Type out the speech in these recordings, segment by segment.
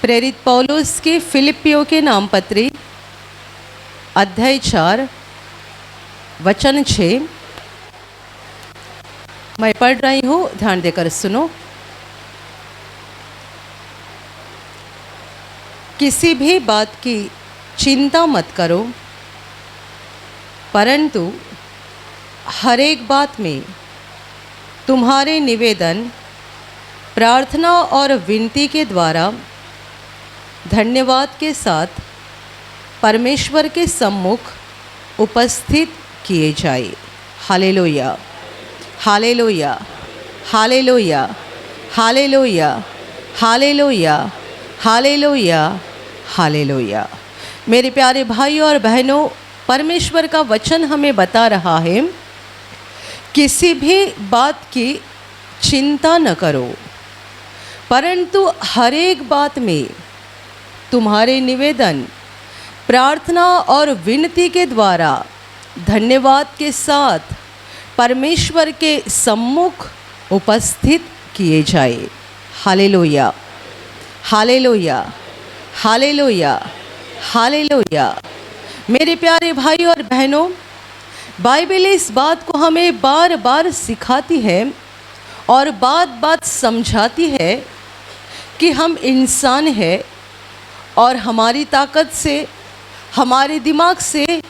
प्रेरित पौलुस के फिलिपियों के नाम पत्री अध्याय 4 वचन 6 मैं पढ़ रही हूँ, ध्यान देकर सुनो। किसी भी बात की चिंता मत करो, परंतु हर एक बात में तुम्हारे निवेदन, प्रार्थना और विनती के द्वारा धन्यवाद के साथ परमेश्वर के सम्मुख उपस्थित किए जाए। Hallelujah, hallelujah, hallelujah, hallelujah, hallelujah, hallelujah, hallelujah. मेरे प्यारे भाइयों और बहनों, परमेश्वर का वचन हमें बता रहा है, किसी भी बात की चिंता न करो, परंतु हर एक बात में तुम्हारे निवेदन, प्रार्थना और विनती के द्वारा धन्यवाद के साथ परमेश्वर के सम्मुख उपस्थित किए जाए। Hallelujah, hallelujah, hallelujah, hallelujah. मेरे प्यारे भाई और बहनों, बाइबल इस बात को हमें बार बार सिखाती है और बात बात समझाती है कि हम इंसान हैं और हमारी ताकत से, हमारे दिमाग से,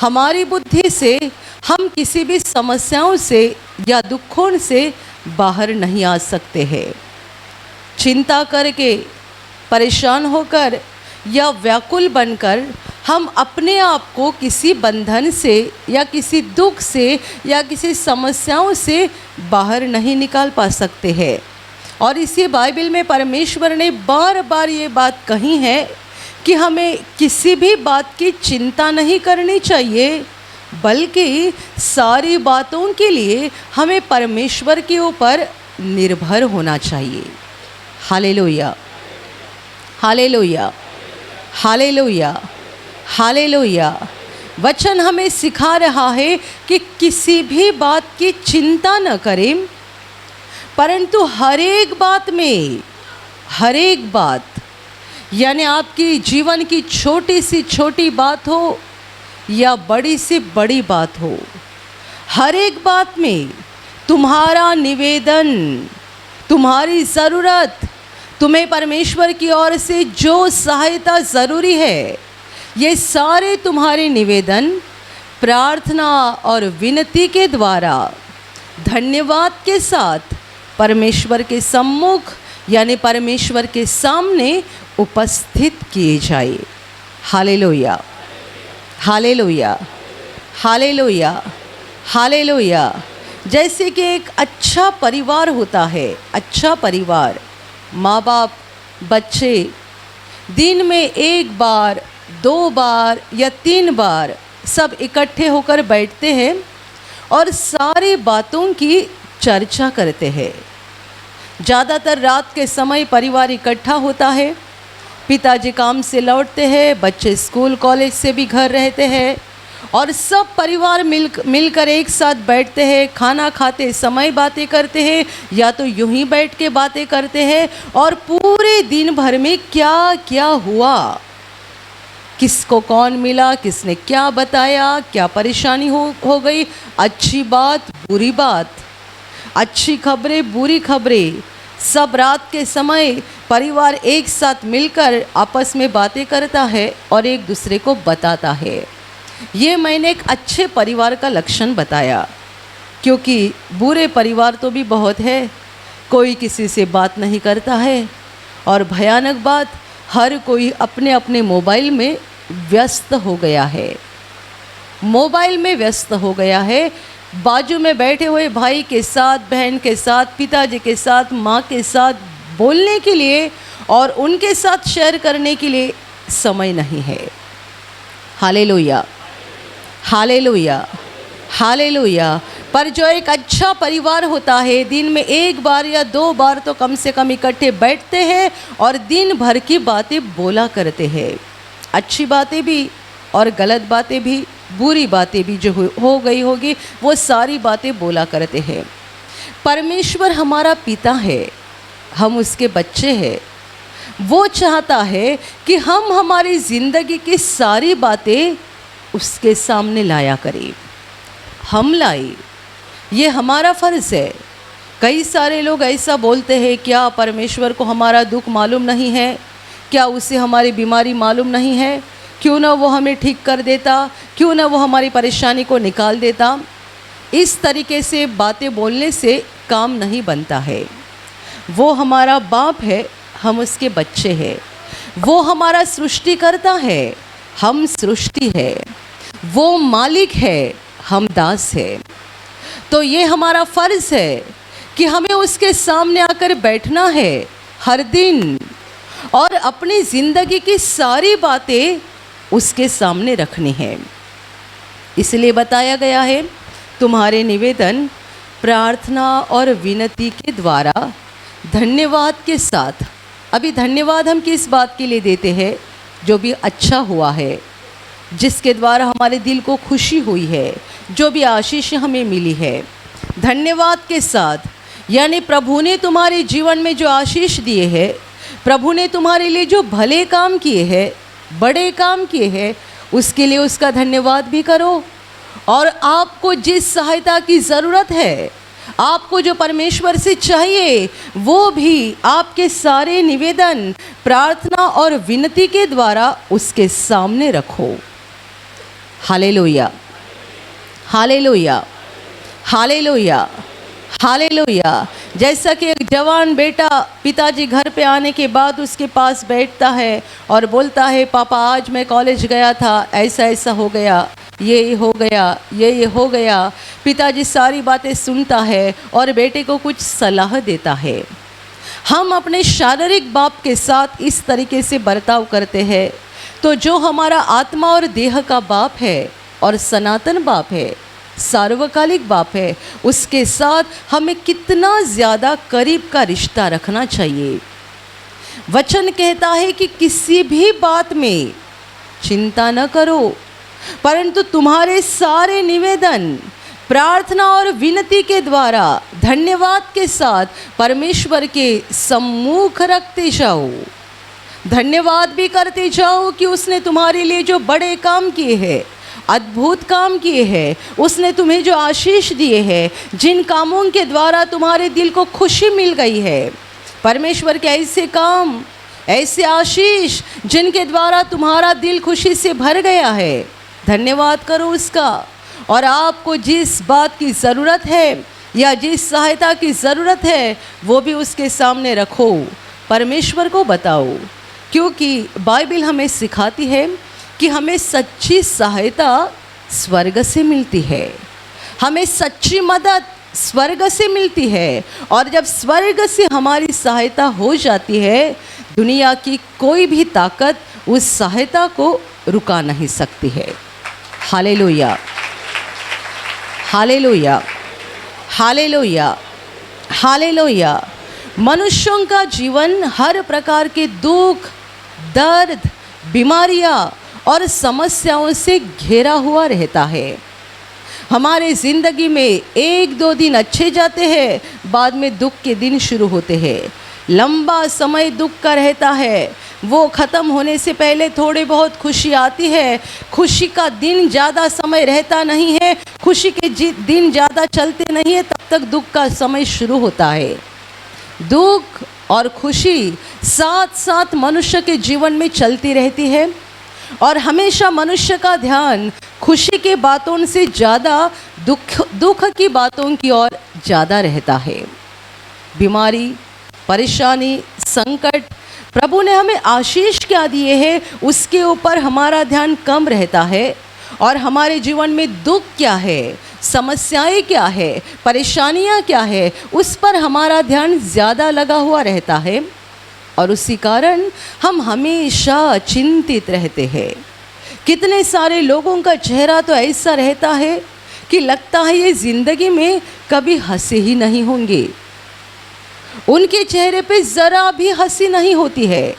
हमारी बुद्धि से हम किसी भी समस्याओं से या दुखों से बाहर नहीं आ सकते हैं। चिंता करके, परेशान होकर या व्याकुल बनकर हम अपने आप को किसी बंधन से या किसी दुख से या किसी समस्याओं से बाहर नहीं निकाल पा सकते हैं। और इसी बाइबल में परमेश्वर ने बार बार ये बात कही है कि हमें किसी भी बात की चिंता नहीं करनी चाहिए, बल्कि सारी बातों के लिए हमें परमेश्वर के ऊपर निर्भर होना चाहिए। Hallelujah, hallelujah, hallelujah, hallelujah. वचन हमें सिखा रहा है कि किसी भी बात की चिंता न करें, परंतु हर एक बात में, हर एक बात यानी आपकी जीवन की छोटी सी छोटी बात हो या बड़ी से बड़ी बात हो, हर एक बात में तुम्हारा निवेदन, तुम्हारी ज़रूरत, तुम्हें परमेश्वर की ओर से जो सहायता ज़रूरी है, ये सारे तुम्हारे निवेदन, प्रार्थना और विनती के द्वारा धन्यवाद के साथ परमेश्वर के सम्मुख यानी परमेश्वर के सामने उपस्थित किए जाए। Hallelujah, hallelujah, hallelujah, hallelujah. जैसे कि एक अच्छा परिवार होता है, अच्छा परिवार, माँ बाप, बच्चे दिन में एक बार, 2 बार या 3 बार सब इकट्ठे होकर बैठते हैं और सारी बातों की चर्चा करते हैं। ज़्यादातर रात के समय परिवार इकट्ठा होता है। पिताजी काम से लौटते हैं, बच्चे स्कूल कॉलेज से भी घर रहते हैं और सब परिवार मिलकर एक साथ बैठते हैं, खाना खाते समय बातें करते हैं या तो यूं ही बैठ के बातें करते हैं और पूरे दिन भर में क्या क्या हुआ, किसको कौन मिला, किसने क्या बताया, क्या परेशानी हो गई, अच्छी बात, बुरी बात, अच्छी खबरें, बुरी खबरें, सब रात के समय परिवार एक साथ मिलकर आपस में बातें करता है और एक दूसरे को बताता है। ये मैंने एक अच्छे परिवार का लक्षण बताया, क्योंकि बुरे परिवार तो भी बहुत है, कोई किसी से बात नहीं करता है और भयानक बात, हर कोई अपने अपने मोबाइल में व्यस्त हो गया है, मोबाइल में व्यस्त हो गया है। बाजू में बैठे हुए भाई के साथ, बहन के साथ, पिताजी के साथ, माँ के साथ बोलने के लिए और उनके साथ शेयर करने के लिए समय नहीं है। Hallelujah, hallelujah, hallelujah. पर जो एक अच्छा परिवार होता है, दिन में 1 बार या 2 बार तो कम से कम इकट्ठे बैठते हैं और दिन भर की बातें बोला करते हैं, अच्छी बातें भी और गलत बातें भी, बुरी बातें भी जो हो गई होगी वो सारी बातें बोला करते हैं। परमेश्वर हमारा पिता है, हम उसके बच्चे हैं, वो चाहता है कि हम हमारी ज़िंदगी की सारी बातें उसके सामने लाया करें, हम लाए, ये हमारा फ़र्ज़ है। कई सारे लोग ऐसा बोलते हैं, क्या परमेश्वर को हमारा दुख मालूम नहीं है? क्या उसे हमारी बीमारी मालूम नहीं है? क्यों ना वो हमें ठीक कर देता, क्यों ना वो हमारी परेशानी को निकाल देता। इस तरीके से बातें बोलने से काम नहीं बनता है। वो हमारा बाप है, हम उसके बच्चे हैं। वो हमारा सृष्टिकर्ता है, हम सृष्टि है। वो मालिक है, हम दास है। तो ये हमारा फ़र्ज़ है कि हमें उसके सामने आकर बैठना है हर दिन और अपनी ज़िंदगी की सारी बातें उसके सामने रखनी है। इसलिए बताया गया है, तुम्हारे निवेदन प्रार्थना और विनती के द्वारा धन्यवाद के साथ। अभी धन्यवाद हम किस बात के लिए देते हैं? जो भी अच्छा हुआ है, जिसके द्वारा हमारे दिल को खुशी हुई है, जो भी आशीष हमें मिली है, धन्यवाद के साथ। यानी प्रभु ने तुम्हारे जीवन में जो आशीष दिए हैं, प्रभु ने तुम्हारे लिए जो भले काम किए हैं, बड़े काम किए हैं, उसके लिए उसका धन्यवाद भी करो। और आपको जिस सहायता की ज़रूरत है, आपको जो परमेश्वर से चाहिए, वो भी आपके सारे निवेदन प्रार्थना और विनती के द्वारा उसके सामने रखो। Hallelujah, hallelujah, hallelujah, hallelujah. जैसा कि एक जवान बेटा पिताजी घर पे आने के बाद उसके पास बैठता है और बोलता है, पापा आज मैं कॉलेज गया था, ऐसा ऐसा हो गया, ये हो गया, ये हो गया। पिताजी सारी बातें सुनता है और बेटे को कुछ सलाह देता है। हम अपने शारीरिक बाप के साथ इस तरीके से बर्ताव करते हैं, तो जो हमारा आत्मा और देह का बाप है और सनातन बाप है, सार्वकालिक बाप है, उसके साथ हमें कितना ज़्यादा करीब का रिश्ता रखना चाहिए। वचन कहता है कि किसी भी बात में चिंता न करो, परंतु तुम्हारे सारे निवेदन प्रार्थना और विनती के द्वारा धन्यवाद के साथ परमेश्वर के सम्मुख रखते जाओ। धन्यवाद भी करते जाओ कि उसने तुम्हारे लिए जो बड़े काम किए हैं, अद्भुत काम किए हैं, उसने तुम्हें जो आशीष दिए हैं, जिन कामों के द्वारा तुम्हारे दिल को खुशी मिल गई है, परमेश्वर के ऐसे काम, ऐसे आशीष जिनके द्वारा तुम्हारा दिल खुशी से भर गया है, धन्यवाद करो उसका। और आपको जिस बात की ज़रूरत है या जिस सहायता की ज़रूरत है, वो भी उसके सामने रखो, परमेश्वर को बताओ। क्योंकि बाइबल हमें सिखाती है कि हमें सच्ची सहायता स्वर्ग से मिलती है, हमें सच्ची मदद स्वर्ग से मिलती है। और जब स्वर्ग से हमारी सहायता हो जाती है, दुनिया की कोई भी ताकत उस सहायता को रुका नहीं सकती है। Hallelujah, hallelujah, hallelujah, hallelujah. मनुष्यों का जीवन हर प्रकार के दुख, दर्द, बीमारियां और समस्याओं से घिरा हुआ रहता है। हमारे ज़िंदगी में एक दो दिन अच्छे जाते हैं, बाद में दुख के दिन शुरू होते हैं। लंबा समय दुख का रहता है, वो ख़त्म होने से पहले थोड़ी बहुत खुशी आती है। खुशी का दिन ज़्यादा समय रहता नहीं है, खुशी के दिन ज़्यादा चलते नहीं है, तब तक दुख का समय शुरू होता है। दुख और खुशी साथ साथ मनुष्य के जीवन में चलती रहती है और हमेशा मनुष्य का ध्यान खुशी के बातों से ज़्यादा दुख की बातों की ओर ज़्यादा रहता है। बीमारी, परेशानी, संकट, प्रभु ने हमें आशीष क्या दिए हैं, उसके ऊपर हमारा ध्यान कम रहता है। और हमारे जीवन में दुख क्या है, समस्याएं क्या है, परेशानियां क्या है, उस पर हमारा ध्यान ज़्यादा लगा हुआ रहता है। और उसी कारण हम हमेशा चिंतित रहते हैं। कितने सारे लोगों का चेहरा तो ऐसा रहता है कि लगता है ये ज़िंदगी में कभी हंसे ही नहीं होंगे। उनके चेहरे पे ज़रा भी हंसी नहीं होती है।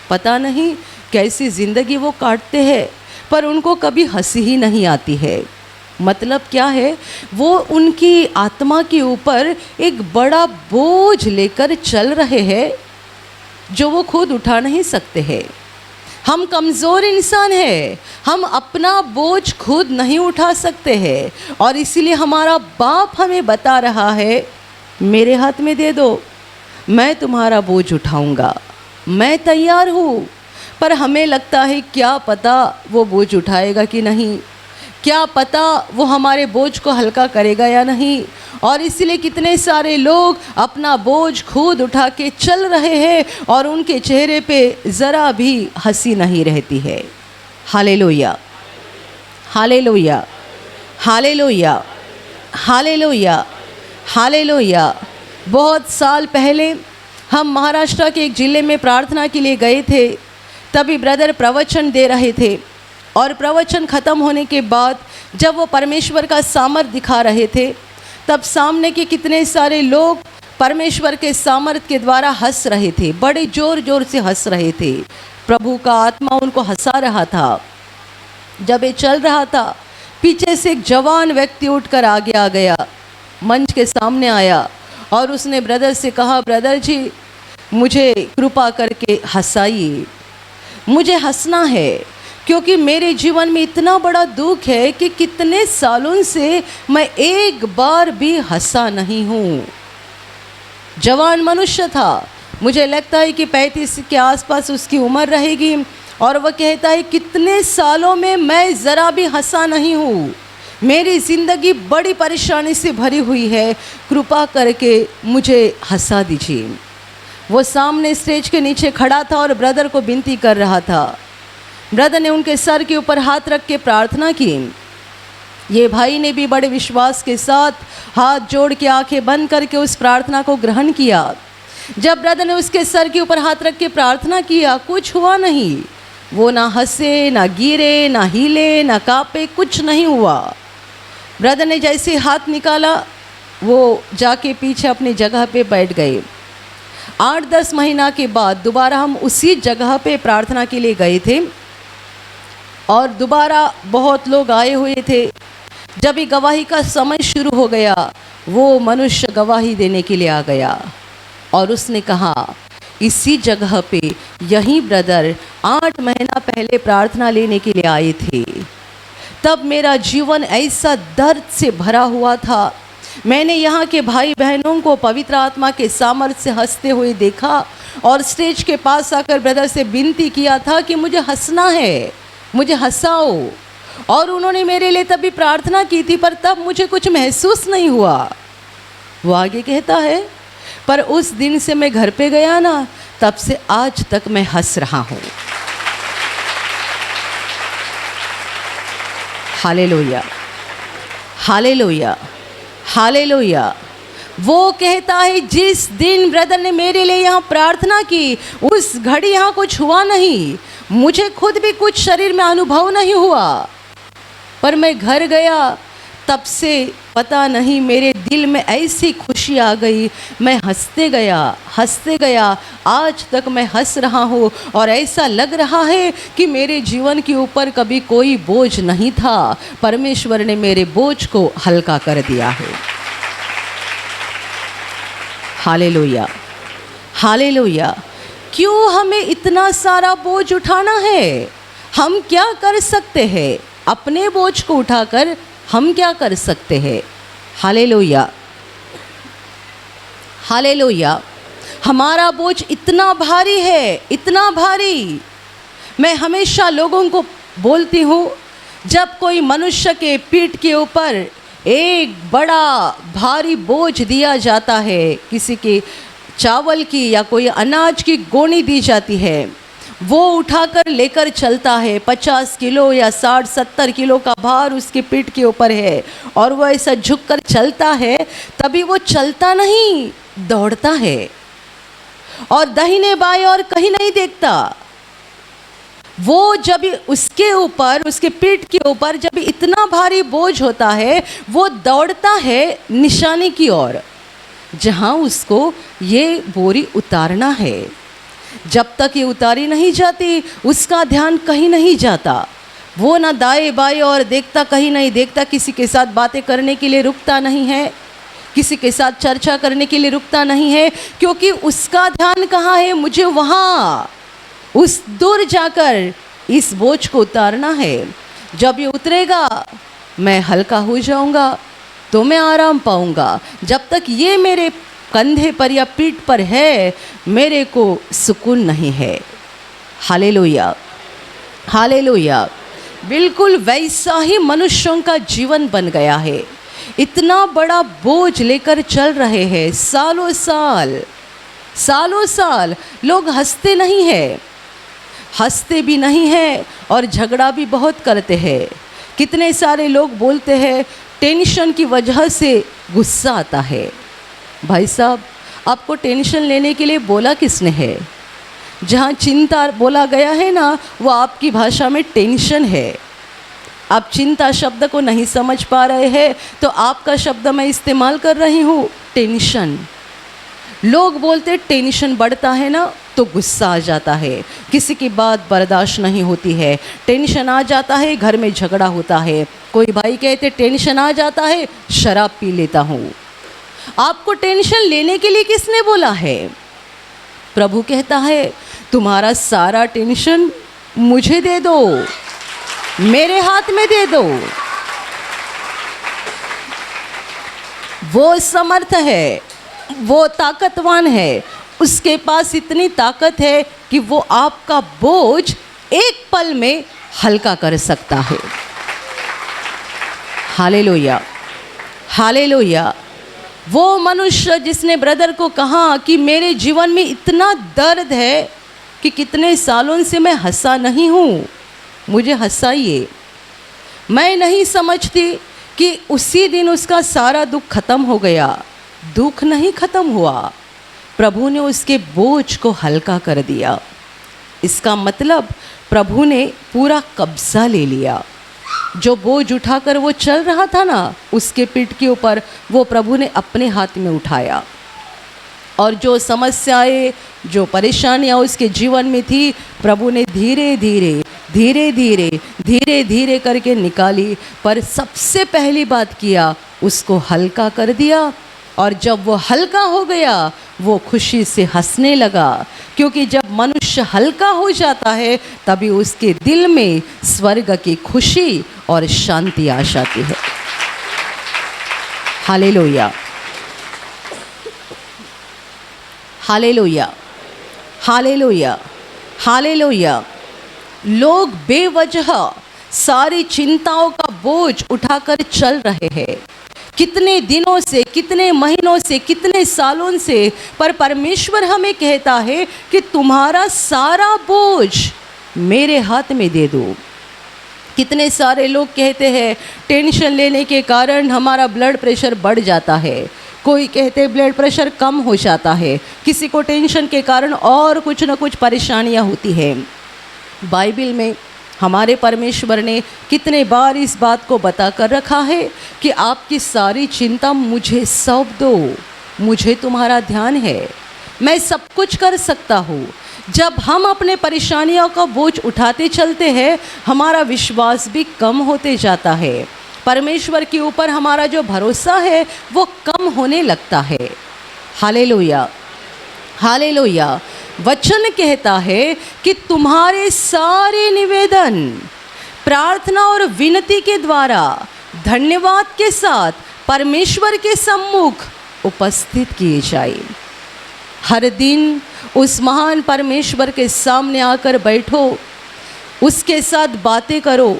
पता नहीं कैसी ज़िंदगी वो काटते हैं, पर उनको कभी हंसी ही नहीं आती है। मतलब क्या है, वो उनकी आत्मा के ऊपर एक बड़ा बोझ लेकर चल रहे हैं, जो वो खुद उठा नहीं सकते हैं। हम कमज़ोर इंसान हैं, हम अपना बोझ खुद नहीं उठा सकते हैं, और इसीलिए हमारा बाप हमें बता रहा है, मेरे हाथ में दे दो, मैं तुम्हारा बोझ उठाऊंगा, मैं तैयार हूँ। पर हमें लगता है क्या पता वो बोझ उठाएगा कि नहीं, क्या पता वो हमारे बोझ को हल्का करेगा या नहीं, और इसीलिए कितने सारे लोग अपना बोझ खुद उठा के चल रहे हैं और उनके चेहरे पे ज़रा भी हंसी नहीं रहती है। Hallelujah, hallelujah, hallelujah, hallelujah, hallelujah. बहुत साल पहले हम महाराष्ट्र के एक ज़िले में प्रार्थना के लिए गए थे। तभी ब्रदर प्रवचन दे रहे थे, और प्रवचन ख़त्म होने के बाद जब वो परमेश्वर का सामर्थ दिखा रहे थे, तब सामने के कितने सारे लोग परमेश्वर के सामर्थ के द्वारा हंस रहे थे, बड़े ज़ोर ज़ोर से हंस रहे थे। प्रभु का आत्मा उनको हंसा रहा था। जब ये चल रहा था, पीछे से एक जवान व्यक्ति उठकर आगे आ गया, मंच के सामने आया और उसने ब्रदर से कहा, ब्रदर जी मुझे कृपा करके हंसाइए, मुझे हंसना है, क्योंकि मेरे जीवन में इतना बड़ा दुख है कि कितने सालों से मैं एक बार भी हंसा नहीं हूँ। जवान मनुष्य था, मुझे लगता है कि 35 के आसपास उसकी उम्र रहेगी, और वह कहता है कितने सालों में मैं ज़रा भी हंसा नहीं हूँ, मेरी ज़िंदगी बड़ी परेशानी से भरी हुई है, कृपा करके मुझे हंसा दीजिए। वो सामने स्टेज के नीचे खड़ा था और ब्रदर को विनती कर रहा था। ब्रदर ने उनके सर के ऊपर हाथ रख के प्रार्थना की। ये भाई ने भी बड़े विश्वास के साथ हाथ जोड़ के आंखें बंद करके उस प्रार्थना को ग्रहण किया। जब ब्रदर ने उसके सर के ऊपर हाथ रख के प्रार्थना किया, कुछ हुआ नहीं। वो ना हंसे, ना गिरे, ना हिले, ना कांपे, कुछ नहीं हुआ। ब्रदर ने जैसे हाथ निकाला, वो जाके पीछे अपनी जगह पे बैठ गए। 8-10 महीना के बाद दोबारा हम उसी जगह पे प्रार्थना के लिए गए थे, और दोबारा बहुत लोग आए हुए थे। जब ये गवाही का समय शुरू हो गया, वो मनुष्य गवाही देने के लिए आ गया, और उसने कहा, इसी जगह पे यही ब्रदर 8 महीना पहले प्रार्थना लेने के लिए आए थे। तब मेरा जीवन ऐसा दर्द से भरा हुआ था। मैंने यहाँ के भाई बहनों को पवित्र आत्मा के सामर्थ्य से हंसते हुए देखा, और स्टेज के पास आकर ब्रदर से विनती किया था कि मुझे हंसना है, मुझे हंसाओ। और उन्होंने मेरे लिए तभी प्रार्थना की थी, पर तब मुझे कुछ महसूस नहीं हुआ। वो आगे कहता है, पर उस दिन से मैं घर पे गया ना, तब से आज तक मैं हंस रहा हूँ। Hallelujah, hallelujah, hallelujah. वो कहता है, जिस दिन ब्रदर ने मेरे लिए यहाँ प्रार्थना की, उस घड़ी यहाँ कुछ हुआ नहीं, मुझे खुद भी कुछ शरीर में अनुभव नहीं हुआ, पर मैं घर गया, तब से पता नहीं मेरे दिल में ऐसी खुशी आ गई, मैं हंसते गया, आज तक मैं हंस रहा हूँ, और ऐसा लग रहा है कि मेरे जीवन के ऊपर कभी कोई बोझ नहीं था, परमेश्वर ने मेरे बोझ को हल्का कर दिया है। Hallelujah, hallelujah. क्यों हमें इतना सारा बोझ उठाना है? हम क्या कर सकते हैं? अपने बोझ को उठाकर हम क्या कर सकते हैं? Hallelujah, hallelujah. हमारा बोझ इतना भारी है, इतना भारी। मैं हमेशा लोगों को बोलती हूँ, जब कोई मनुष्य के पीठ के ऊपर एक बड़ा भारी बोझ दिया जाता है, किसी के चावल की या कोई अनाज की गोनी दी जाती है, वो उठाकर लेकर चलता है। 50 किलो या 60-70 किलो का भार उसके पीठ के ऊपर है, और वो ऐसा झुककर चलता है। तभी वो चलता नहीं, दौड़ता है, और दाहिने बाएं और कहीं नहीं देखता। वो जब उसके ऊपर, उसके पीठ के ऊपर जब इतना भारी बोझ होता है, वो दौड़ता है निशाने की ओर, जहाँ उसको ये बोरी उतारना है। जब तक ये उतारी नहीं जाती, उसका ध्यान कहीं नहीं जाता। वो ना दाएं बाएं और देखता, कहीं नहीं देखता, किसी के साथ बातें करने के लिए रुकता नहीं है, किसी के साथ चर्चा करने के लिए रुकता नहीं है, क्योंकि उसका ध्यान कहाँ है, मुझे वहाँ उस दूर जाकर इस बोझ को उतारना है। जब ये उतरेगा मैं हल्का हो जाऊंगा, तो मैं आराम पाऊंगा। जब तक ये मेरे कंधे पर या पीठ पर है, मेरे को सुकून नहीं है। Hallelujah, hallelujah. बिल्कुल वैसा ही मनुष्यों का जीवन बन गया है। इतना बड़ा बोझ लेकर चल रहे हैं, सालों साल सालों साल। लोग हंसते नहीं हैं, हंसते भी नहीं हैं और झगड़ा भी बहुत करते हैं। कितने सारे लोग बोलते हैं टेंशन की वजह से गुस्सा आता है। भाई साहब, आपको टेंशन लेने के लिए बोला किसने है? जहाँ चिंता बोला गया है ना, वो आपकी भाषा में टेंशन है। आप चिंता शब्द को नहीं समझ पा रहे हैं, तो आपका शब्द मैं इस्तेमाल कर रही हूँ, टेंशन। लोग बोलते टेंशन बढ़ता है ना तो गुस्सा आ जाता है, किसी की बात बर्दाश्त नहीं होती है, टेंशन आ जाता है, घर में झगड़ा होता है। कोई भाई कहते टेंशन आ जाता है, शराब पी लेता हूँ। आपको टेंशन लेने के लिए किसने बोला है? प्रभु कहता है तुम्हारा सारा टेंशन मुझे दे दो, मेरे हाथ में दे दो। वो समर्थ है, वो ताकतवान है, उसके पास इतनी ताकत है कि वो आपका बोझ एक पल में हल्का कर सकता है। Hallelujah, hallelujah. वो मनुष्य जिसने ब्रदर को कहा कि मेरे जीवन में इतना दर्द है कि कितने सालों से मैं हंसा नहीं हूँ, मुझे हंसाइए। मैं नहीं समझती कि उसी दिन उसका सारा दुख खत्म हो गया। दुख नहीं खत्म हुआ, प्रभु ने उसके बोझ को हल्का कर दिया। इसका मतलब प्रभु ने पूरा कब्जा ले लिया। जो बोझ उठाकर वो चल रहा था ना उसके पीठ के ऊपर, वो प्रभु ने अपने हाथ में उठाया। और जो समस्याएं, जो परेशानियां उसके जीवन में थी, प्रभु ने धीरे धीरे धीरे धीरे धीरे धीरे करके निकाली। पर सबसे पहली बात किया, उसको हल्का कर दिया। और जब वो हल्का हो गया, वो खुशी से हंसने लगा, क्योंकि जब मनुष्य हल्का हो जाता है तभी उसके दिल में स्वर्ग की खुशी और शांति आ जाती है। Hallelujah, hallelujah, hallelujah, hallelujah. लोग बेवजह सारी चिंताओं का बोझ उठाकर चल रहे हैं, कितने दिनों से, कितने महीनों से, कितने सालों से। पर परमेश्वर हमें कहता है कि तुम्हारा सारा बोझ मेरे हाथ में दे दो। कितने सारे लोग कहते हैं टेंशन लेने के कारण हमारा ब्लड प्रेशर बढ़ जाता है, कोई कहते ब्लड प्रेशर कम हो जाता है, किसी को टेंशन के कारण और कुछ न कुछ परेशानियां होती हैं। बाइबल में हमारे परमेश्वर ने कितने बार इस बात को बता कर रखा है कि आपकी सारी चिंता मुझे सौंप दो, मुझे तुम्हारा ध्यान है, मैं सब कुछ कर सकता हूँ। जब हम अपने परेशानियों का बोझ उठाते चलते हैं, हमारा विश्वास भी कम होते जाता है। परमेश्वर के ऊपर हमारा जो भरोसा है वो कम होने लगता है। Hallelujah, hallelujah. वचन कहता है कि तुम्हारे सारे निवेदन प्रार्थना और विनती के द्वारा धन्यवाद के साथ परमेश्वर के सम्मुख उपस्थित किए जाए। हर दिन उस महान परमेश्वर के सामने आकर बैठो, उसके साथ बातें करो।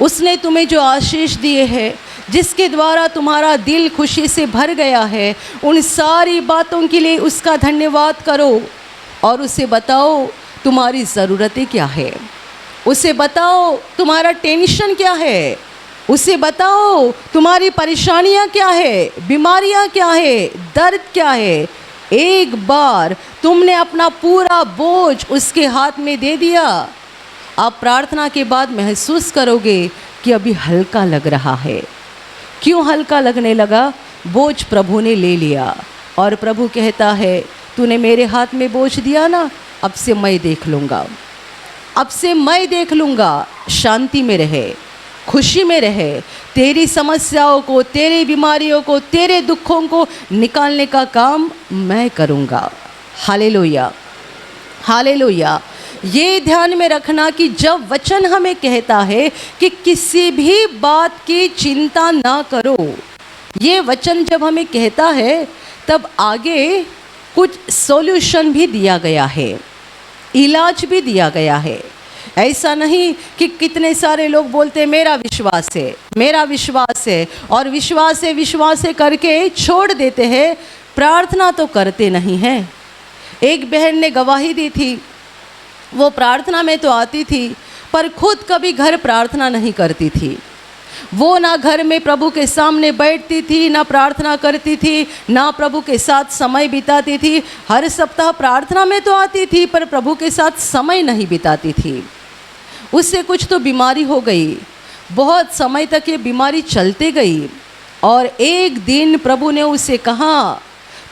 उसने तुम्हें जो आशीष दिए हैं, जिसके द्वारा तुम्हारा दिल खुशी से भर गया है, उन सारी बातों के लिए उसका धन्यवाद करो। और उसे बताओ तुम्हारी ज़रूरतें क्या है, उसे बताओ तुम्हारा टेंशन क्या है, उसे बताओ तुम्हारी परेशानियां क्या है, बीमारियां क्या है, दर्द क्या है। एक बार तुमने अपना पूरा बोझ उसके हाथ में दे दिया, आप प्रार्थना के बाद महसूस करोगे कि अभी हल्का लग रहा है। क्यों हल्का लगने लगा? बोझ प्रभु ने ले लिया। और प्रभु कहता है तूने मेरे हाथ में बोझ दिया ना, अब से मैं देख लूँगा, अब से मैं देख लूँगा। शांति में रहे, खुशी में रहे, तेरी समस्याओं को, तेरी बीमारियों को, तेरे दुखों को निकालने का काम मैं करूँगा। Hallelujah, hallelujah. ये ध्यान में रखना कि जब वचन हमें कहता है कि किसी भी बात की चिंता ना करो, ये वचन जब हमें कहता है तब आगे कुछ सॉल्यूशन भी दिया गया है, इलाज भी दिया गया है। ऐसा नहीं कि कितने सारे लोग बोलते मेरा विश्वास है, मेरा विश्वास है, और विश्वास है करके छोड़ देते हैं, प्रार्थना तो करते नहीं हैं। एक बहन ने गवाही दी थी, वो प्रार्थना में तो आती थी पर खुद कभी घर प्रार्थना नहीं करती थी। वो ना घर में प्रभु के सामने बैठती थी, ना प्रार्थना करती थी, ना प्रभु के साथ समय बिताती थी। हर सप्ताह प्रार्थना में तो आती थी पर प्रभु के साथ समय नहीं बिताती थी। उससे कुछ तो बीमारी हो गई, बहुत समय तक ये बीमारी चलते गई, और एक दिन प्रभु ने उसे कहा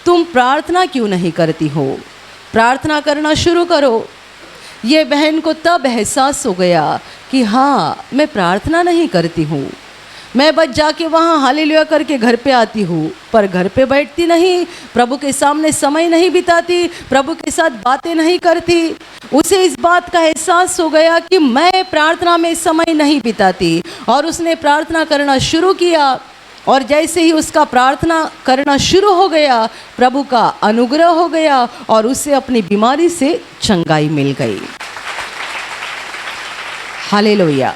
तुम प्रार्थना क्यों नहीं करती हो, प्रार्थना करना शुरू करो। ये बहन को तब एहसास हो गया कि हाँ, मैं प्रार्थना नहीं करती हूँ, मैं बस जाके वहाँ हालेलुया करके घर पे आती हूँ, पर घर पे बैठती नहीं, प्रभु के सामने समय नहीं बिताती, प्रभु के साथ बातें नहीं करती। उसे इस बात का एहसास हो गया कि मैं प्रार्थना में समय नहीं बिताती, और उसने प्रार्थना करना शुरू किया। और जैसे ही उसका प्रार्थना करना शुरू हो गया, प्रभु का अनुग्रह हो गया और उसे अपनी बीमारी से चंगाई मिल गई। Hallelujah,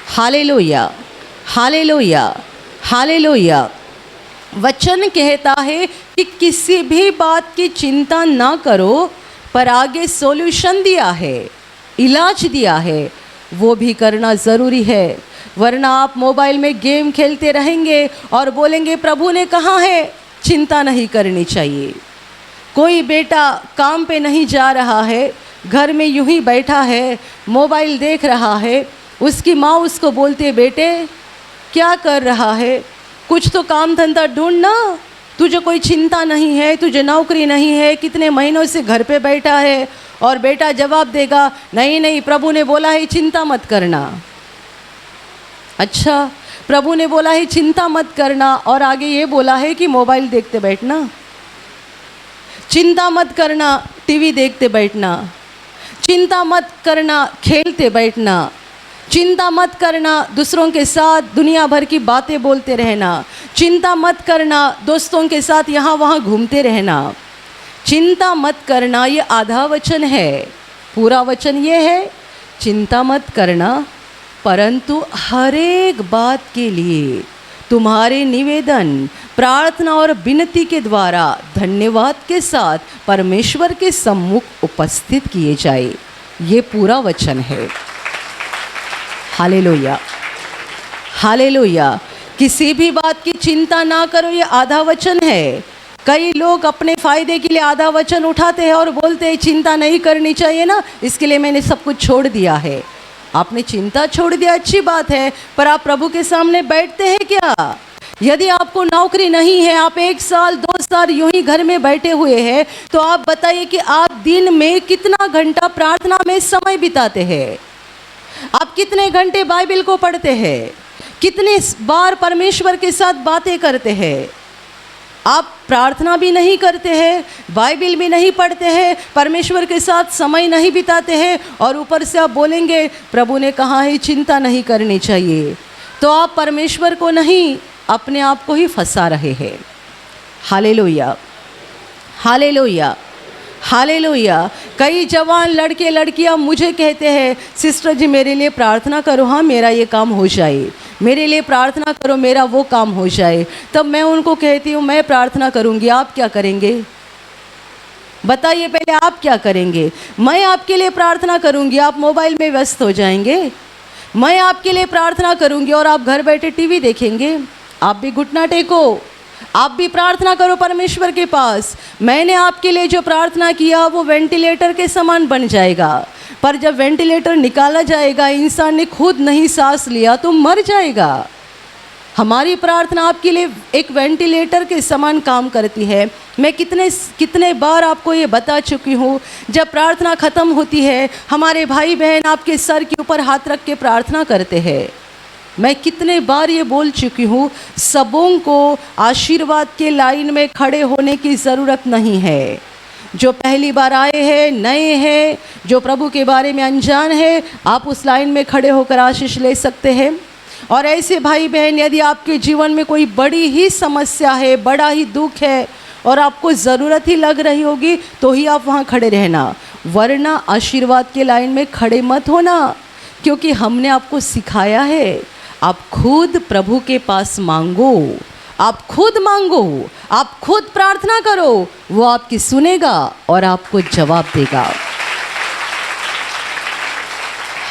hallelujah, hallelujah, hallelujah. वचन कहता है कि किसी भी बात की चिंता ना करो, पर आगे सॉल्यूशन दिया है, इलाज दिया है, वो भी करना ज़रूरी है। वरना आप मोबाइल में गेम खेलते रहेंगे और बोलेंगे प्रभु ने कहा है, चिंता नहीं करनी चाहिए। कोई बेटा काम पे नहीं जा रहा है, घर में यूं ही बैठा है, मोबाइल देख रहा है, उसकी माँ उसको बोलती है बेटे क्या कर रहा है, कुछ तो काम धंधा ढूंढना, तुझे कोई चिंता नहीं है, तुझे नौकरी नहीं है, कितने महीनों से घर पे बैठा है। और बेटा जवाब देगा नहीं नहीं, प्रभु ने बोला है चिंता मत करना। अच्छा, प्रभु ने बोला है चिंता मत करना, और आगे ये बोला है कि मोबाइल देखते बैठना, चिंता मत करना टीवी देखते बैठना, चिंता मत करना खेलते बैठना, चिंता मत करना दूसरों के साथ दुनिया भर की बातें बोलते रहना, चिंता मत करना दोस्तों के साथ यहाँ वहाँ घूमते रहना। चिंता मत करना ये आधा वचन है, पूरा वचन ये है चिंता मत करना, परंतु हर एक बात के लिए तुम्हारे निवेदन, प्रार्थना और विनती के द्वारा धन्यवाद के साथ परमेश्वर के सम्मुख उपस्थित किए जाए। ये पूरा वचन है। Hallelujah, hallelujah. किसी भी बात की चिंता ना करो, ये आधा वचन है। कई लोग अपने फ़ायदे के लिए आधा वचन उठाते हैं और बोलते हैं चिंता नहीं करनी चाहिए ना, इसके लिए मैंने सब कुछ छोड़ दिया है। आपने चिंता छोड़ दिया, अच्छी बात है, पर आप प्रभु के सामने बैठते हैं क्या? यदि आपको नौकरी नहीं है, आप 1 साल 2 साल यूं ही घर में बैठे हुए हैं, तो आप बताइए कि आप दिन में कितना घंटा प्रार्थना में समय बिताते हैं? आप कितने घंटे बाइबल को पढ़ते हैं? कितने बार परमेश्वर के साथ बातें करते हैं? आप प्रार्थना भी नहीं करते हैं, बाइबल भी नहीं पढ़ते हैं, परमेश्वर के साथ समय नहीं बिताते हैं, और ऊपर से आप बोलेंगे प्रभु ने कहा है चिंता नहीं करनी चाहिए। तो आप परमेश्वर को नहीं, अपने आप को ही फंसा रहे हैं। Hallelujah, hallelujah, hallelujah. कई जवान लड़के लड़कियां मुझे कहते हैं सिस्टर जी मेरे लिए प्रार्थना करो, हाँ मेरा ये काम हो जाए, मेरे लिए प्रार्थना करो, मेरा वो काम हो जाए। तब मैं उनको कहती हूँ मैं प्रार्थना करूँगी, आप क्या करेंगे? बताइए पहले आप क्या करेंगे? मैं आपके लिए प्रार्थना करूँगी, आप मोबाइल में व्यस्त हो जाएंगे। मैं आपके लिए प्रार्थना करूँगी और आप घर बैठे टीवी देखेंगे। आप भी घुटना टेको, आप भी प्रार्थना करो परमेश्वर के पास। मैंने आपके लिए जो प्रार्थना किया वो वेंटिलेटर के समान बन जाएगा, पर जब वेंटिलेटर निकाला जाएगा, इंसान ने खुद नहीं सांस लिया तो मर जाएगा। हमारी प्रार्थना आपके लिए एक वेंटिलेटर के समान काम करती है। मैं कितने बार आपको ये बता चुकी हूँ, जब प्रार्थना ख़त्म होती है, हमारे भाई बहन आपके सर के ऊपर हाथ रख के प्रार्थना करते हैं। मैं कितने बार ये बोल चुकी हूँ, सबों को आशीर्वाद के लाइन में खड़े होने की ज़रूरत नहीं है। जो पहली बार आए हैं, नए हैं, जो प्रभु के बारे में अनजान है, आप उस लाइन में खड़े होकर आशीष ले सकते हैं। और ऐसे भाई बहन, यदि आपके जीवन में कोई बड़ी ही समस्या है, बड़ा ही दुख है और आपको ज़रूरत ही लग रही होगी, तो ही आप वहाँ खड़े रहना, वरना आशीर्वाद के लाइन में खड़े मत होना। क्योंकि हमने आपको सिखाया है, आप खुद प्रभु के पास मांगो, आप खुद मांगो, आप खुद प्रार्थना करो, वो आपकी सुनेगा और आपको जवाब देगा।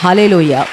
Hallelujah,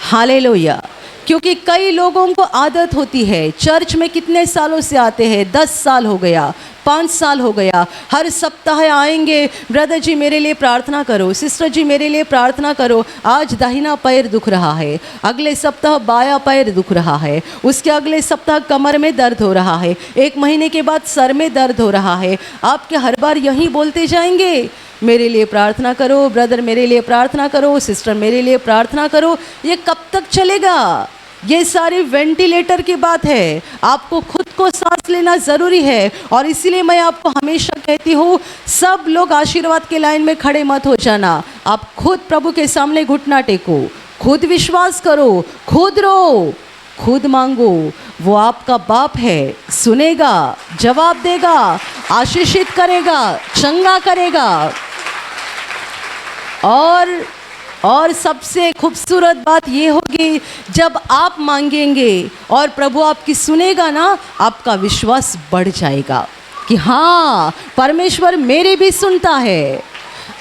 hallelujah. क्योंकि कई लोगों को आदत होती है, चर्च में कितने सालों से आते हैं, 10 साल हो गया, 5 साल हो गया, हर सप्ताह आएंगे, ब्रदर जी मेरे लिए प्रार्थना करो, सिस्टर जी मेरे लिए प्रार्थना करो। आज दाहिना पैर दुख रहा है, अगले सप्ताह बायां पैर दुख रहा है, उसके अगले सप्ताह कमर में दर्द हो रहा है, 1 महीने के बाद सर में दर्द हो रहा है। आपके हर बार यही बोलते जाएंगे, मेरे लिए प्रार्थना करो, ब्रदर मेरे लिए प्रार्थना करो, सिस्टर मेरे लिए प्रार्थना करो। ये कब तक चलेगा? ये सारी वेंटिलेटर की बात है। आपको खुद को सांस लेना ज़रूरी है। और इसीलिए मैं आपको हमेशा कहती हूँ, सब लोग आशीर्वाद के लाइन में खड़े मत हो जाना। आप खुद प्रभु के सामने घुटना टेको, खुद विश्वास करो, खुद रो, खुद मांगो। वो आपका बाप है, सुनेगा, जवाब देगा, आशीषित करेगा, चंगा करेगा। और सबसे खूबसूरत बात ये होगी, जब आप मांगेंगे और प्रभु आपकी सुनेगा ना, आपका विश्वास बढ़ जाएगा कि हाँ, परमेश्वर मेरी भी सुनता है।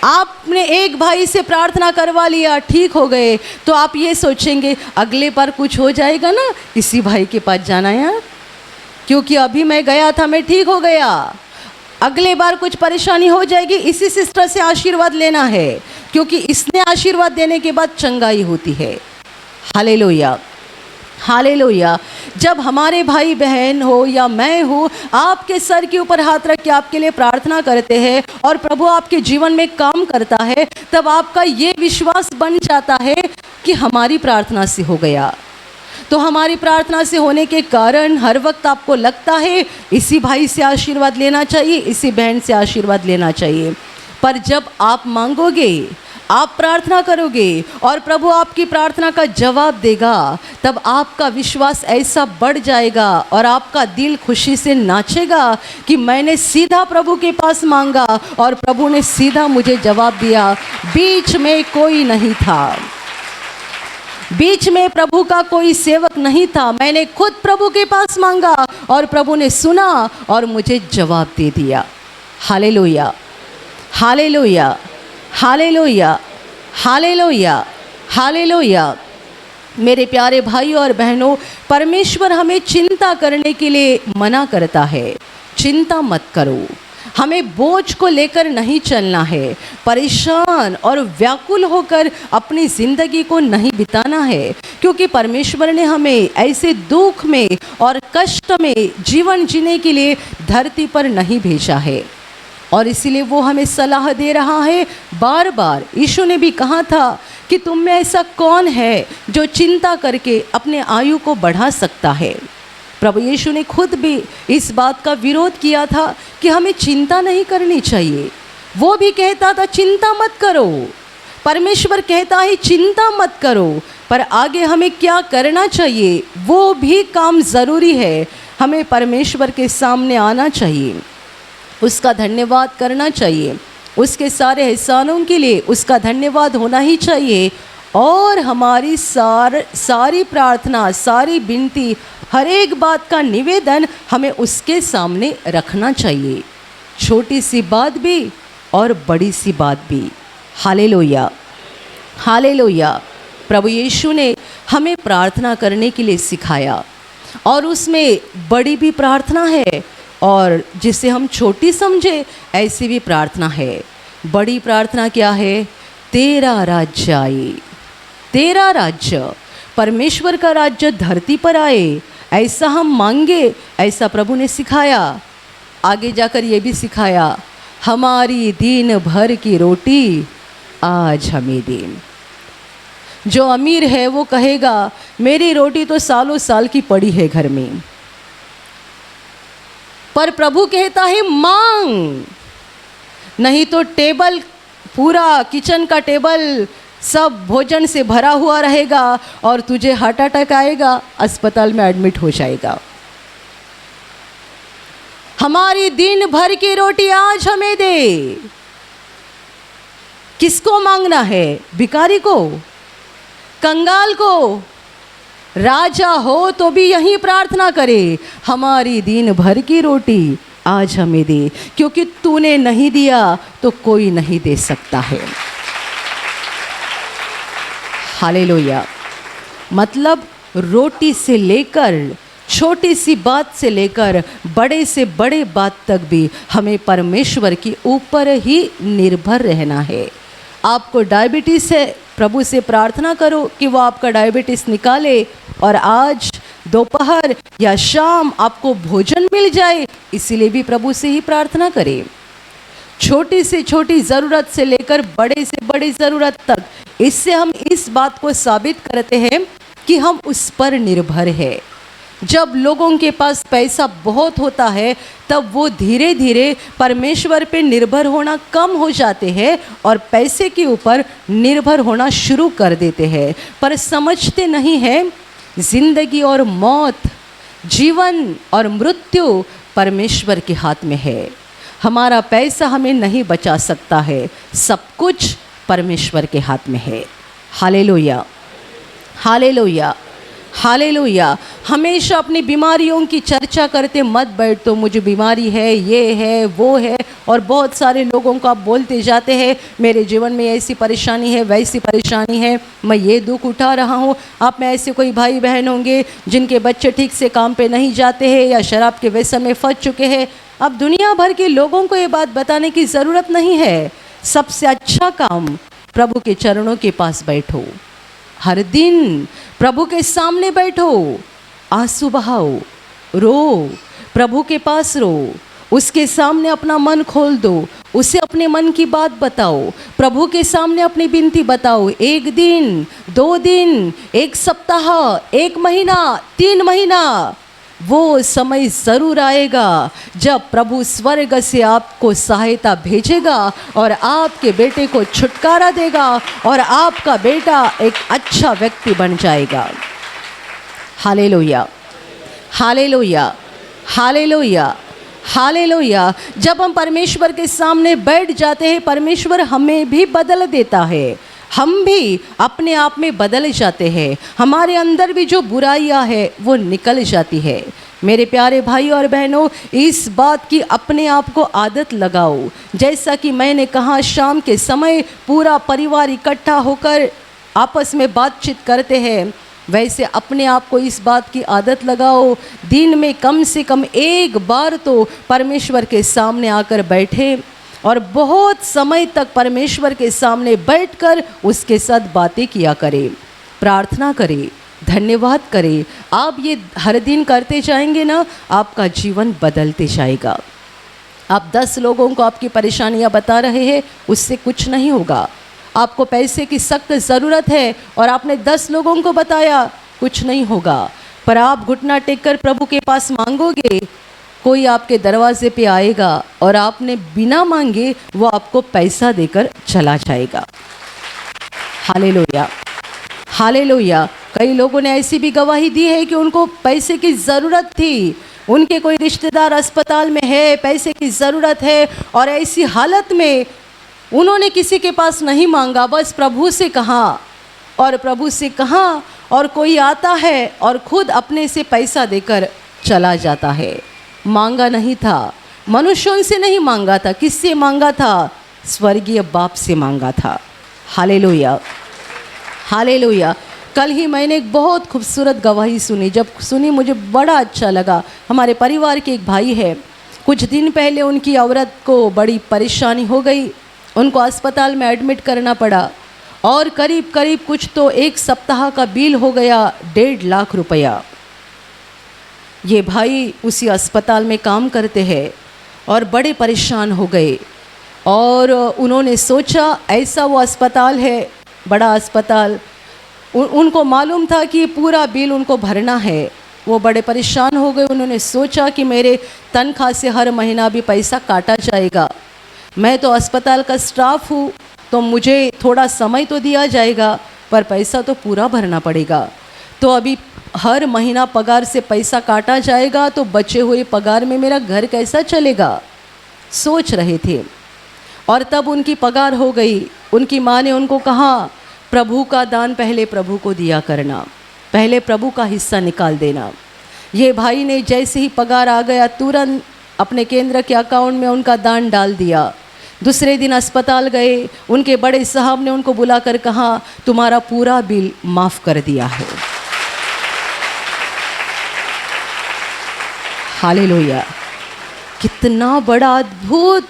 आपने एक भाई से प्रार्थना करवा लिया, ठीक हो गए, तो आप ये सोचेंगे अगले बार कुछ हो जाएगा ना, इसी भाई के पास जाना यार, क्योंकि अभी मैं गया था, मैं ठीक हो गया। अगले बार कुछ परेशानी हो जाएगी, इसी सिस्टर से आशीर्वाद लेना है, क्योंकि इसने आशीर्वाद देने के बाद चंगाई होती है। Hallelujah, hallelujah. जब हमारे भाई बहन हो या मैं हो, आपके सर के ऊपर हाथ रख के आपके लिए प्रार्थना करते हैं और प्रभु आपके जीवन में काम करता है, तब आपका ये विश्वास बन जाता है कि हमारी प्रार्थना से हो गया। तो हमारी प्रार्थना से होने के कारण हर वक्त आपको लगता है इसी भाई से आशीर्वाद लेना चाहिए, इसी बहन से आशीर्वाद लेना चाहिए। पर जब आप मांगोगे, आप प्रार्थना करोगे और प्रभु आपकी प्रार्थना का जवाब देगा, तब आपका विश्वास ऐसा बढ़ जाएगा और आपका दिल खुशी से नाचेगा कि मैंने सीधा प्रभु के पास मांगा और प्रभु ने सीधा मुझे जवाब दिया। बीच में कोई नहीं था, बीच में प्रभु का कोई सेवक नहीं था, मैंने खुद प्रभु के पास मांगा और प्रभु ने सुना और मुझे जवाब दे दिया। Hallelujah, hallelujah, hallelujah, hallelujah, hallelujah. मेरे प्यारे भाई और बहनों, परमेश्वर हमें चिंता करने के लिए मना करता है। चिंता मत करो, हमें बोझ को लेकर नहीं चलना है, परेशान और व्याकुल होकर अपनी ज़िंदगी को नहीं बिताना है, क्योंकि परमेश्वर ने हमें ऐसे दुख में और कष्ट में जीवन जीने के लिए धरती पर नहीं भेजा है। और इसीलिए वो हमें सलाह दे रहा है बार बार। यीशु ने भी कहा था कि तुम में ऐसा कौन है जो चिंता करके अपने आयु को बढ़ा सकता है। प्रभु यीशु ने खुद भी इस बात का विरोध किया था कि हमें चिंता नहीं करनी चाहिए। वो भी कहता था चिंता मत करो, परमेश्वर कहता है चिंता मत करो, पर आगे हमें क्या करना चाहिए वो भी काम ज़रूरी है। हमें परमेश्वर के सामने आना चाहिए, उसका धन्यवाद करना चाहिए, उसके सारे एहसानों के लिए उसका धन्यवाद होना ही चाहिए। और हमारी सारी प्रार्थना, सारी विनती, हर एक बात का निवेदन हमें उसके सामने रखना चाहिए, छोटी सी बात भी और बड़ी सी बात भी। Hallelujah, hallelujah. प्रभु यीशु ने हमें प्रार्थना करने के लिए सिखाया और उसमें बड़ी भी प्रार्थना है और जिसे हम छोटी समझे ऐसी भी प्रार्थना है। बड़ी प्रार्थना क्या है? तेरा राज्य आए, तेरा राज्य, परमेश्वर का राज्य धरती पर आए, ऐसा हम मांगे। ऐसा प्रभु ने सिखाया। आगे जाकर ये भी सिखाया, हमारी दिन भर की रोटी आज हमें दे। जो अमीर है वो कहेगा मेरी रोटी तो सालों साल की पड़ी है घर में, पर प्रभु कहता है मांग, नहीं तो टेबल, पूरा किचन का टेबल सब भोजन से भरा हुआ रहेगा और तुझे हार्ट अटैक आएगा, अस्पताल में एडमिट हो जाएगा। हमारी दिन भर की रोटी आज हमें दे। किसको मांगना है? भिखारी को, कंगाल को? राजा हो तो भी यही प्रार्थना करे, हमारी दिन भर की रोटी आज हमें दे, क्योंकि तूने नहीं दिया तो कोई नहीं दे सकता है। हालेलुया। मतलब रोटी से लेकर, छोटी सी बात से लेकर बड़े से बड़े बात तक भी हमें परमेश्वर के ऊपर ही निर्भर रहना है। आपको डायबिटीज़ है, प्रभु से प्रार्थना करो कि वो आपका डायबिटीज़ निकाले और आज दोपहर या शाम आपको भोजन मिल जाए, इसीलिए भी प्रभु से ही प्रार्थना करें। छोटी से छोटी ज़रूरत से लेकर बड़े से बड़ी ज़रूरत तक, इससे हम इस बात को साबित करते हैं कि हम उस पर निर्भर है। जब लोगों के पास पैसा बहुत होता है तब वो धीरे धीरे परमेश्वर पे निर्भर होना कम हो जाते हैं और पैसे के ऊपर निर्भर होना शुरू कर देते हैं, पर समझते नहीं हैं जिंदगी और मौत, जीवन और मृत्यु परमेश्वर के हाथ में है। हमारा पैसा हमें नहीं बचा सकता है, सब कुछ परमेश्वर के हाथ में है। Hallelujah, hallelujah, hallelujah. हमेशा अपनी बीमारियों की चर्चा करते मत बैठ, तो मुझे बीमारी है, ये है, वो है, और बहुत सारे लोगों को आप बोलते जाते हैं मेरे जीवन में ऐसी परेशानी है, वैसी परेशानी है, मैं ये दुख उठा रहा हूँ। आप में ऐसे कोई भाई बहन होंगे जिनके बच्चे ठीक से काम पे नहीं जाते हैं या शराब के व्यसन में फंस चुके हैं। अब दुनिया भर के लोगों को ये बात बताने की ज़रूरत नहीं है। सबसे अच्छा काम, प्रभु के चरणों के पास बैठो, हर दिन प्रभु के सामने बैठो, आंसू बहाओ, रो, प्रभु के पास रो, उसके सामने अपना मन खोल दो, उसे अपने मन की बात बताओ, प्रभु के सामने अपनी विनती बताओ। 1 दिन, 2 दिन, 1 सप्ताह, 1 महीना, 3 महीना, वो समय ज़रूर आएगा जब प्रभु स्वर्ग से आपको सहायता भेजेगा और आपके बेटे को छुटकारा देगा और आपका बेटा एक अच्छा व्यक्ति बन जाएगा। Hallelujah, hallelujah, hallelujah, hallelujah. जब हम परमेश्वर के सामने बैठ जाते हैं, परमेश्वर हमें भी बदल देता है, हम भी अपने आप में बदल जाते हैं, हमारे अंदर भी जो बुराइयां है वो निकल जाती है। मेरे प्यारे भाई और बहनों, इस बात की अपने आप को आदत लगाओ। जैसा कि मैंने कहा, शाम के समय पूरा परिवार इकट्ठा होकर आपस में बातचीत करते हैं, वैसे अपने आप को इस बात की आदत लगाओ, दिन में कम से कम 1 बार तो परमेश्वर के सामने आकर बैठे और बहुत समय तक परमेश्वर के सामने बैठकर उसके साथ बातें किया करें, प्रार्थना करें, धन्यवाद करें। आप ये हर दिन करते जाएंगे ना, आपका जीवन बदलते जाएगा। आप 10 लोगों को आपकी परेशानियां बता रहे हैं, उससे कुछ नहीं होगा। आपको पैसे की सख्त ज़रूरत है और आपने 10 लोगों को बताया, कुछ नहीं होगा। पर आप घुटना टेक कर प्रभु के पास मांगोगे, कोई आपके दरवाजे पे आएगा और आपने बिना मांगे वो आपको पैसा देकर चला जाएगा। Hallelujah, hallelujah. कई लोगों ने ऐसी भी गवाही दी है कि उनको पैसे की ज़रूरत थी, उनके कोई रिश्तेदार अस्पताल में है, पैसे की ज़रूरत है, और ऐसी हालत में उन्होंने किसी के पास नहीं मांगा, बस प्रभु से कहा और प्रभु से कहा, और कोई आता है और खुद अपने से पैसा देकर चला जाता है। मांगा नहीं था, मनुष्यों से नहीं मांगा था, किससे मांगा था? स्वर्गीय बाप से मांगा था। Hallelujah, hallelujah. कल ही मैंने एक बहुत खूबसूरत गवाही सुनी, जब सुनी मुझे बड़ा अच्छा लगा। हमारे परिवार के एक भाई है, कुछ दिन पहले उनकी औरत को बड़ी परेशानी हो गई, उनको अस्पताल में एडमिट करना पड़ा और करीब करीब कुछ तो 1 सप्ताह का बिल हो गया 1.5 लाख रुपया। ये भाई उसी अस्पताल में काम करते हैं और बड़े परेशान हो गए और उन्होंने सोचा ऐसा वो अस्पताल है, बड़ा अस्पताल, उनको मालूम था कि पूरा बिल उनको भरना है। वो बड़े परेशान हो गए। उन्होंने सोचा कि मेरे तनख्वाह से हर महीना भी पैसा काटा जाएगा, मैं तो अस्पताल का स्टाफ हूँ, तो मुझे थोड़ा समय तो दिया जाएगा, पर पैसा तो पूरा भरना पड़ेगा। तो अभी हर महीना पगार से पैसा काटा जाएगा, तो बचे हुए पगार में मेरा घर कैसा चलेगा, सोच रहे थे। और तब उनकी पगार हो गई। उनकी माँ ने उनको कहा, प्रभु का दान पहले प्रभु को दिया करना, पहले प्रभु का हिस्सा निकाल देना। ये भाई ने जैसे ही पगार आ गया, तुरंत अपने केंद्र के अकाउंट में उनका दान डाल दिया। दूसरे दिन अस्पताल गए, उनके बड़े साहब ने उनको बुलाकर कहा, तुम्हारा पूरा बिल माफ़ कर दिया है। हालेलुया! कितना बड़ा अद्भुत!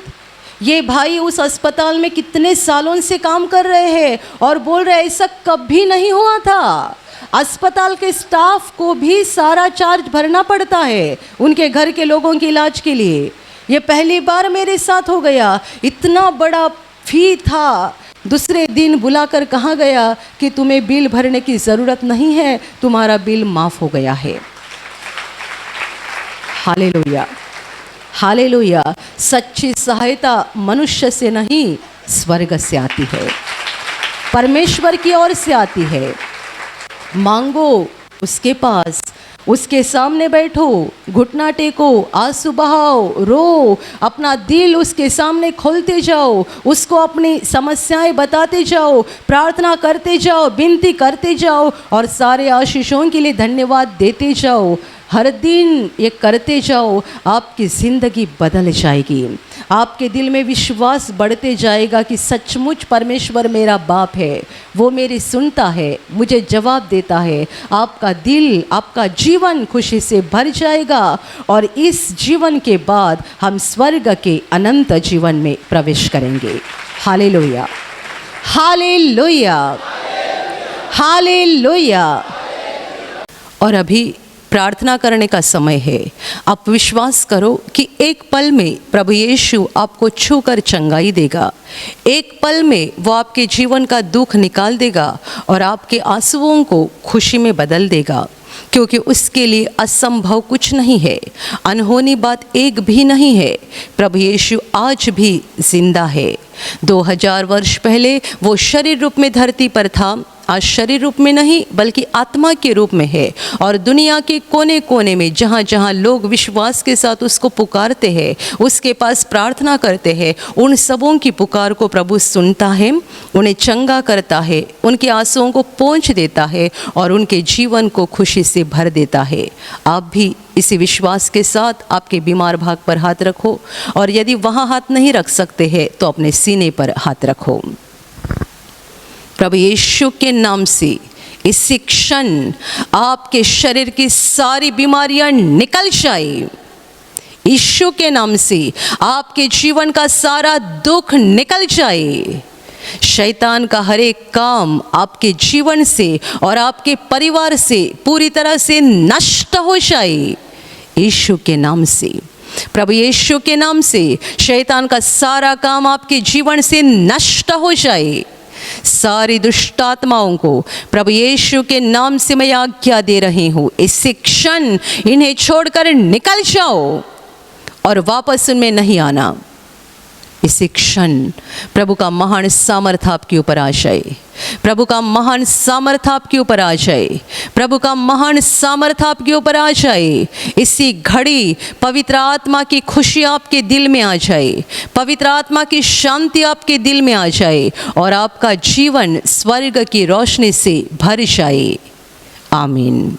ये भाई उस अस्पताल में कितने सालों से काम कर रहे हैं और बोल रहे ऐसा कभी नहीं हुआ था। अस्पताल के स्टाफ को भी सारा चार्ज भरना पड़ता है उनके घर के लोगों के इलाज के लिए। ये पहली बार मेरे साथ हो गया। इतना बड़ा फी था। दूसरे दिन बुलाकर कहा गया कि तुम्हें बिल भरने की ज़रूरत नहीं है, तुम्हारा बिल माफ़ हो गया है। हालेलुया! हालेलुया! सच्ची सहायता मनुष्य से नहीं, स्वर्ग से आती है, परमेश्वर की ओर से आती है। मांगो उसके पास, उसके सामने बैठो, घुटना टेको, आंसू बहाओ, रो, अपना दिल उसके सामने खोलते जाओ, उसको अपनी समस्याएं बताते जाओ, प्रार्थना करते जाओ, विनती करते जाओ और सारे आशीषों के लिए धन्यवाद देते जाओ। हर दिन ये करते जाओ, आपकी ज़िंदगी बदल जाएगी। आपके दिल में विश्वास बढ़ते जाएगा कि सचमुच परमेश्वर मेरा बाप है, वो मेरी सुनता है, मुझे जवाब देता है। आपका दिल, आपका जीवन खुशी से भर जाएगा और इस जीवन के बाद हम स्वर्ग के अनंत जीवन में प्रवेश करेंगे। हालेलुया! हालेलुया! हालेलुया! और अभी प्रार्थना करने का समय है। आप विश्वास करो कि एक पल में प्रभु यीशु आपको छूकर चंगाई देगा। एक पल में वो आपके जीवन का दुख निकाल देगा और आपके आंसुओं को खुशी में बदल देगा, क्योंकि उसके लिए असंभव कुछ नहीं है, अनहोनी बात एक भी नहीं है। प्रभु यीशु आज भी जिंदा है। 2000 वर्ष पहले वो शरीर रूप में धरती पर था, आज शरीर रूप में नहीं बल्कि आत्मा के रूप में है और दुनिया के कोने कोने में जहाँ जहाँ लोग विश्वास के साथ उसको पुकारते हैं, उसके पास प्रार्थना करते हैं, उन सबों की पुकार को प्रभु सुनता है, उन्हें चंगा करता है, उनके आंसुओं को पोंछ देता है और उनके जीवन को खुशी से भर देता है। आप भी इसी विश्वास के साथ आपके बीमार भाग पर हाथ रखो और यदि वहाँ हाथ नहीं रख सकते हैं तो अपने सीने पर हाथ रखो। प्रभु यीशु के नाम से इसी क्षण आपके शरीर की सारी बीमारियां निकल जाए। यीशु के नाम से आपके जीवन का सारा दुख निकल जाए। शैतान का हर एक काम आपके जीवन से और आपके परिवार से पूरी तरह से नष्ट हो जाए। यीशु के नाम से, प्रभु यीशु के नाम से शैतान का सारा काम आपके जीवन से नष्ट हो जाए। सारी दुष्ट आत्माओं को प्रभु यीशु के नाम से मैं आज्ञा दे रही हूँ, इसी क्षण इन्हें छोड़कर निकल जाओ और वापस उनमें नहीं आना। इसी क्षण प्रभु का महान सामर्थ आपके ऊपर आ जाए। प्रभु का महान सामर्थ आपके ऊपर आ जाए। प्रभु का महान सामर्थ आपके ऊपर आ जाए। इसी घड़ी पवित्र आत्मा की खुशी आपके दिल में आ जाए, पवित्र आत्मा की शांति आपके दिल में आ जाए और आपका जीवन स्वर्ग की रोशनी से भर जाए। आमीन।